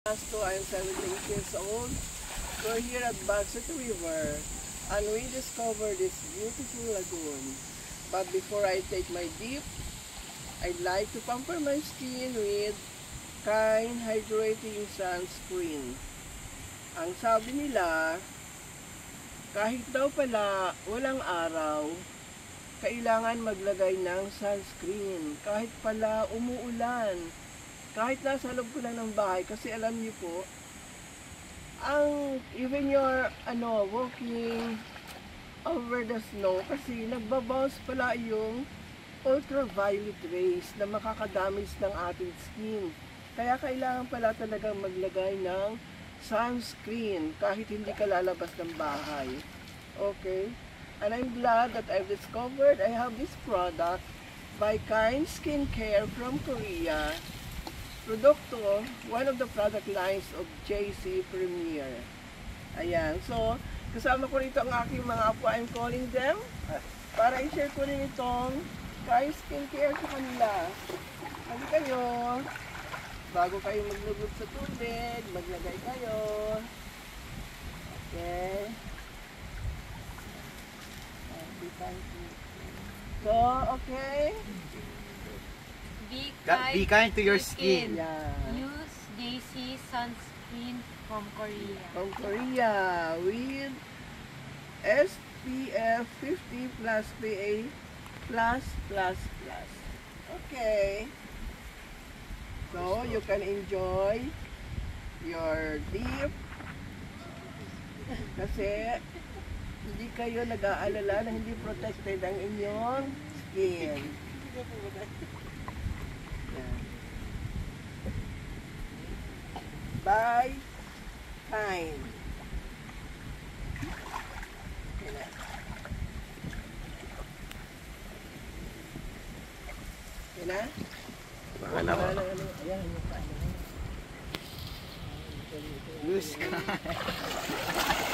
I'm 17 years old. We're here at Bagset River and we discovered this beautiful lagoon. But before I take my dip, I'd like to pamper my skin with Kind Hydrating Sunscreen. Ang sabi nila, kahit daw pala walang araw, kailangan maglagay ng sunscreen. Kahit pala umuulan, kahit nasa loob ko lang ng bahay, kasi alam niyo po, even you're walking over the snow, kasi nagbabounce pala yung ultraviolet rays na makakadamage ng ating skin. Kaya kailangan pala talagang maglagay ng sunscreen kahit hindi ka lalabas ng bahay. Okay? And I'm glad that I've discovered I have this product by Kind Skincare from Korea. Produkto, one of the product lines of JC Premier. Ayan. So, kasama ko rito ang aking mga apo. I'm calling them para i-share ko rin itong Kind Skincare sa kanila. Kasi kayo, bago kayo maglugod sa tubig, maglagay kayo. Okay. So, okay. Be kind to your skin. Yeah. Use JC sunscreen from Korea. From Korea with SPF 50 plus PA plus. Okay. So, you can enjoy your dip kasi hindi kayo nag-aalala na hindi protected ang inyong skin. By Kind. Okay na. Okay na? Baka na ako. Ayan, yung paano. Use ka.